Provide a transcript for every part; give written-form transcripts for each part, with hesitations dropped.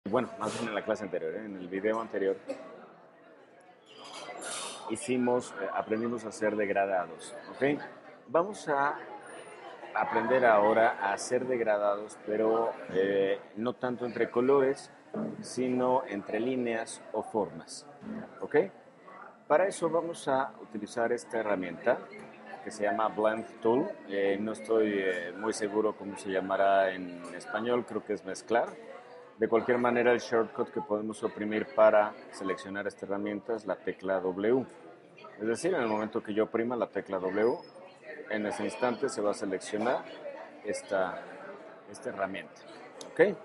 Bueno, más bien en la clase anterior, en el video anterior, aprendimos a hacer degradados, ¿ok? Vamos a aprender ahora a hacer degradados, pero no tanto entre colores, sino entre líneas o formas, ¿ok? Para eso vamos a utilizar esta herramienta que se llama Blend Tool. No estoy muy seguro cómo se llamará en español, creo que es mezclar. De cualquier manera, el shortcut que podemos oprimir para seleccionar esta herramienta es la tecla W. Es decir, en el momento que yo oprima la tecla W, en ese instante se va a seleccionar esta, esta herramienta. ¿Ok?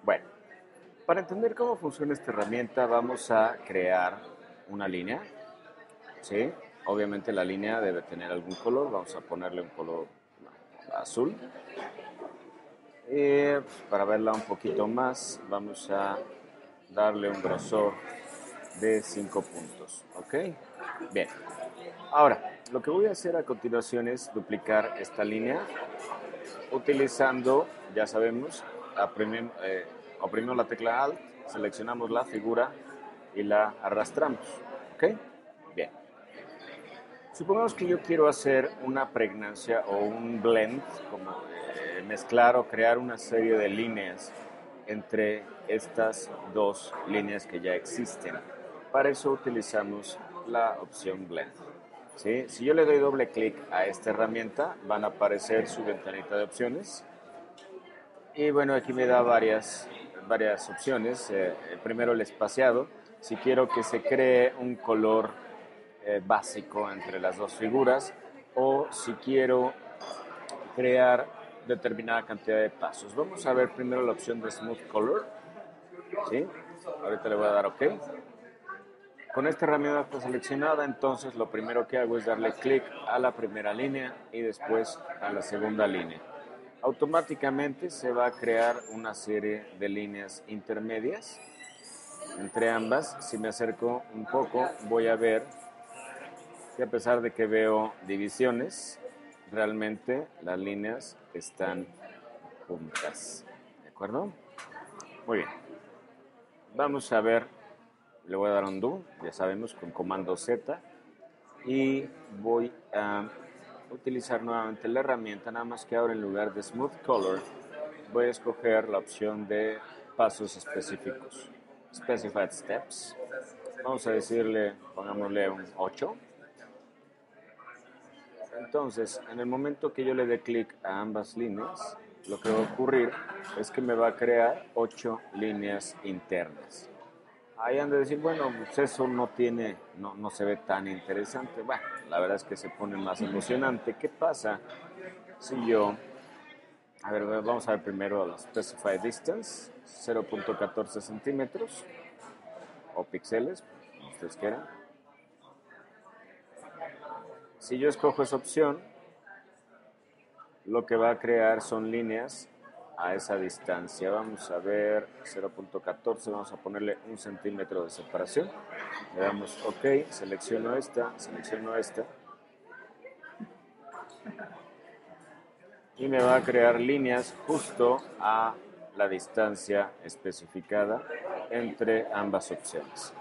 Bueno, para entender cómo funciona esta herramienta, vamos a crear una línea. ¿Sí? Obviamente la línea debe tener algún color. Vamos a ponerle un color azul. Para verla un poquito más, vamos a darle un grosor de 5 puntos. ¿Ok? Bien. Ahora, lo que voy a hacer a continuación es duplicar esta línea utilizando, ya sabemos, oprimimos la tecla Alt, seleccionamos la figura y la arrastramos. ¿Ok? Bien. Supongamos que yo quiero hacer una pregnancia o un blend, como mezclar o crear una serie de líneas entre estas dos líneas que ya existen. Para eso utilizamos la opción Blend. ¿Sí? Si yo le doy doble clic a esta herramienta, van a aparecer su ventanita de opciones. Y bueno, aquí me da varias opciones. Primero el espaciado. Si quiero que se cree un color básico entre las dos figuras, o si quiero crear determinada cantidad de pasos. Vamos a ver primero la opción de Smooth Color. ¿Sí? Ahorita le voy a dar OK. Con esta herramienta está seleccionada, entonces lo primero que hago es darle clic a la primera línea y después a la segunda línea. Automáticamente se va a crear una serie de líneas intermedias entre ambas. Si me acerco un poco, voy a ver que a pesar de que veo divisiones, realmente las líneas están juntas. ¿De acuerdo? Muy bien. Vamos a ver, le voy a dar undo, ya sabemos, con comando Z. Y voy a utilizar nuevamente la herramienta, nada más que ahora en lugar de Smooth Color, voy a escoger la opción de pasos específicos. Specified Steps. Vamos a decirle, pongámosle un 8. Entonces, en el momento que yo le dé clic a ambas líneas, lo que va a ocurrir es que me va a crear 8 líneas internas. Ahí han de decir, bueno, pues eso no se ve tan interesante. Bueno, la verdad es que se pone más emocionante. ¿Qué pasa si yo, a ver, vamos a ver primero la Specified Distance, 0.14 centímetros o píxeles, como ustedes quieran. Si yo escojo esa opción, lo que va a crear son líneas a esa distancia. Vamos a ver 0.14, vamos a ponerle 1 centímetro de separación. Le damos OK, selecciono esta y me va a crear líneas justo a la distancia especificada entre ambas opciones.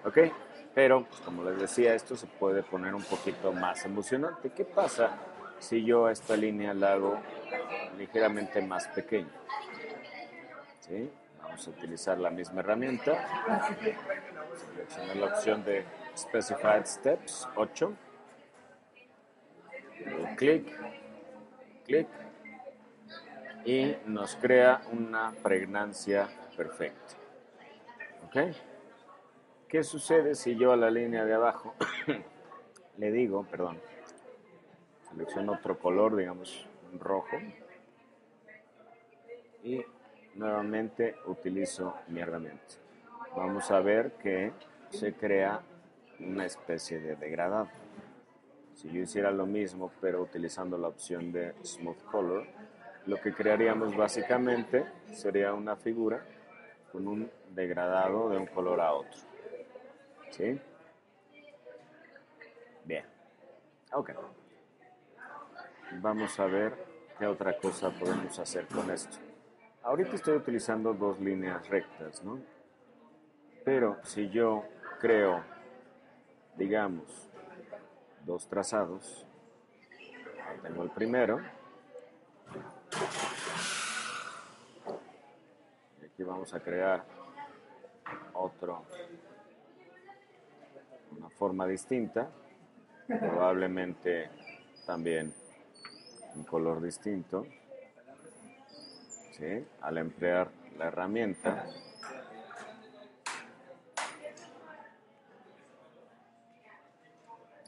¿Ok? Pero, pues, como les decía, esto se puede poner un poquito más emocionante. ¿Qué pasa si yo a esta línea la hago ligeramente más pequeña? ¿Sí? Vamos a utilizar la misma herramienta. Seleccionar la opción de Specified Steps 8. Clic, clic. Y nos crea una pregnancia perfecta. ¿Ok? ¿Qué sucede si yo a la línea de abajo le digo, perdón, selecciono otro color, digamos un rojo, y nuevamente utilizo mi herramienta? Vamos a ver que se crea una especie de degradado. Si yo hiciera lo mismo, pero utilizando la opción de Smooth Color, lo que crearíamos básicamente sería una figura con un degradado de un color a otro. ¿Sí? Bien. Ok. Vamos a ver qué otra cosa podemos hacer con esto. Ahorita estoy utilizando dos líneas rectas, ¿no? Pero si yo creo, digamos, dos trazados, tengo el primero, y aquí vamos a crear otro, una forma distinta, probablemente también un color distinto, ¿sí? Al emplear la herramienta.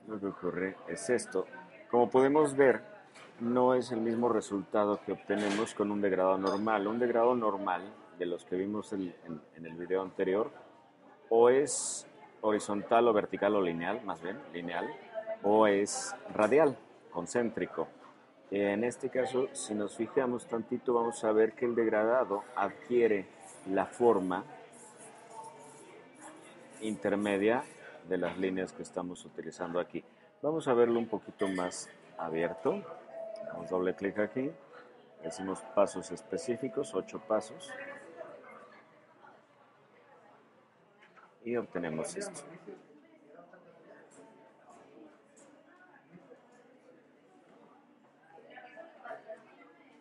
Lo que ocurre es esto. Como podemos ver, no es el mismo resultado que obtenemos con un degradado normal. Un degradado normal, de los que vimos en el video anterior, o es horizontal o vertical o lineal, más bien lineal, o es radial, concéntrico. En este caso, si nos fijamos tantito, vamos a ver que el degradado adquiere la forma intermedia de las líneas que estamos utilizando aquí. Vamos a verlo un poquito más abierto. Damos doble clic aquí. Decimos pasos específicos, 8 pasos. Y obtenemos esto.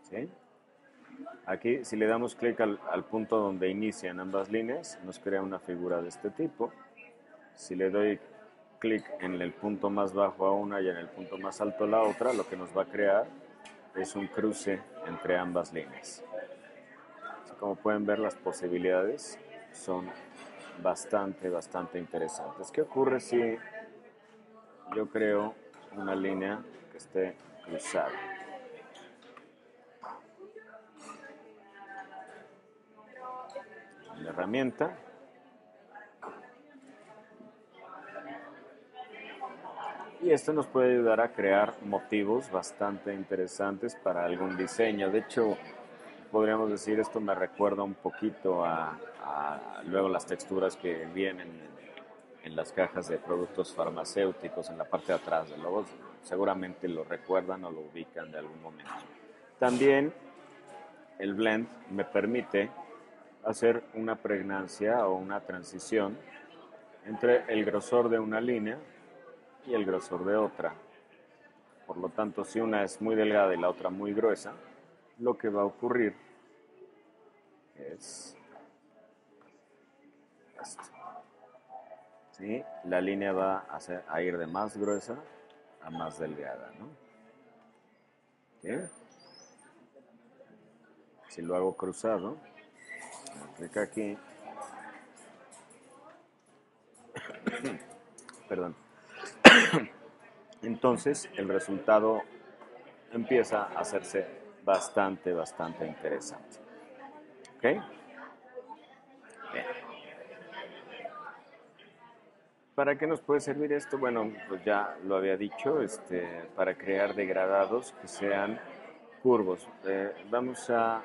¿Sí? Aquí, si le damos clic al punto donde inician ambas líneas, nos crea una figura de este tipo. Si le doy clic en el punto más bajo a una y en el punto más alto a la otra, lo que nos va a crear es un cruce entre ambas líneas. Así como pueden ver, las posibilidades son bastante interesantes. ¿Qué ocurre si yo creo una línea que esté cruzada? La herramienta. Y esto nos puede ayudar a crear motivos bastante interesantes para algún diseño. De hecho, podríamos decir, esto me recuerda un poquito a luego las texturas que vienen en las cajas de productos farmacéuticos en la parte de atrás del logo. Seguramente lo recuerdan o lo ubican de algún momento. También el blend me permite hacer una pregnancia o una transición entre el grosor de una línea y el grosor de otra. Por lo tanto, si una es muy delgada y la otra muy gruesa, lo que va a ocurrir es esto. ¿Sí? La línea va a ir de más gruesa a más delgada, ¿no? ¿Sí? Si lo hago cruzado, clic aquí, perdón, entonces el resultado empieza a hacerse bastante interesante. ¿Ok? Bien. ¿Para qué nos puede servir esto? Bueno, pues ya lo había dicho, para crear degradados que sean curvos. Vamos a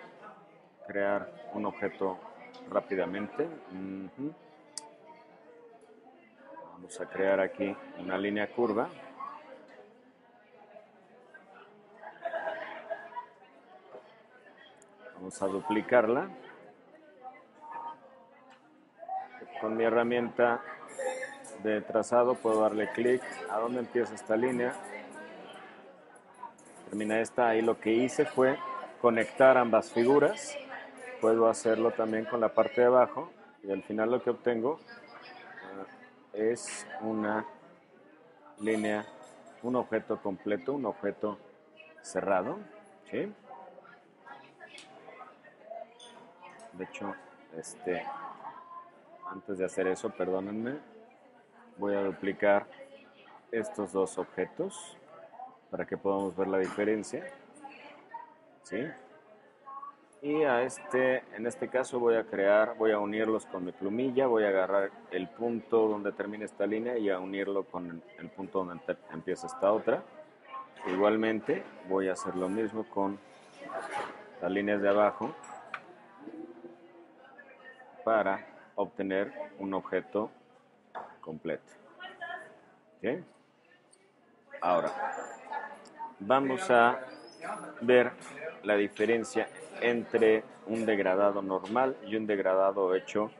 crear un objeto rápidamente. Vamos a crear aquí una línea curva. Vamos a duplicarla. Con mi herramienta de trazado puedo darle clic a donde empieza esta línea. Termina esta. Ahí lo que hice fue conectar ambas figuras. Puedo hacerlo también con la parte de abajo. Y al final lo que obtengo es una línea, un objeto completo, un objeto cerrado. ¿Sí? De hecho, antes de hacer eso, perdónenme, voy a duplicar estos dos objetos para que podamos ver la diferencia. ¿Sí? Y en este caso voy a unirlos con mi plumilla, voy a agarrar el punto donde termina esta línea y a unirlo con el punto donde empieza esta otra. Igualmente voy a hacer lo mismo con las líneas de abajo para obtener un objeto completo. ¿Sí? Ahora, vamos a ver la diferencia entre un degradado normal y un degradado hecho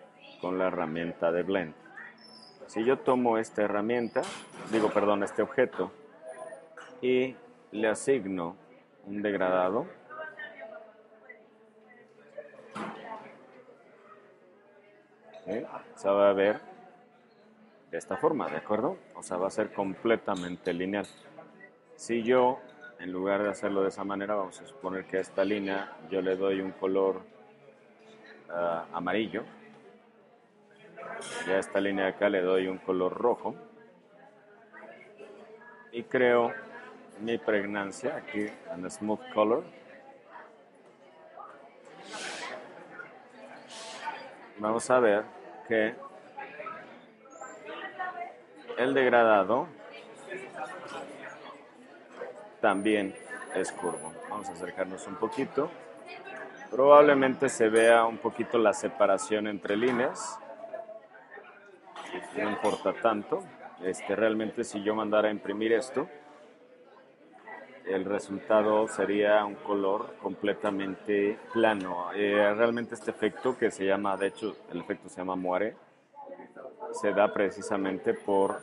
con la herramienta de Blend. Si yo tomo esta herramienta, este objeto, y le asigno un degradado, ¿sí? Se va a ver de esta forma, ¿de acuerdo? O sea, va a ser completamente lineal. Si yo, en lugar de hacerlo de esa manera, vamos a suponer que a esta línea yo le doy un color amarillo, y a esta línea de acá le doy un color rojo, y creo mi pregnancia aquí en Smooth Color. Vamos a ver que el degradado también es curvo. Vamos a acercarnos un poquito. Probablemente se vea un poquito la separación entre líneas. No importa tanto. Realmente si yo mandara a imprimir esto, el resultado sería un color completamente plano. Realmente este efecto que se llama, de hecho el efecto se llama moire, se da precisamente por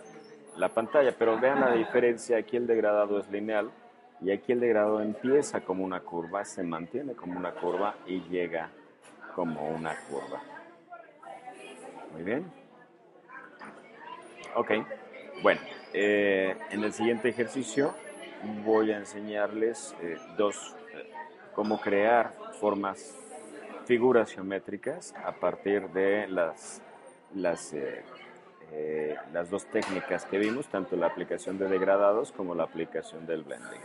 la pantalla, pero vean la diferencia, aquí el degradado es lineal y aquí el degradado empieza como una curva, se mantiene como una curva y llega como una curva. Muy bien. Ok, bueno, en el siguiente ejercicio voy a enseñarles cómo crear figuras geométricas a partir de las dos técnicas que vimos, tanto la aplicación de degradados como la aplicación del blending.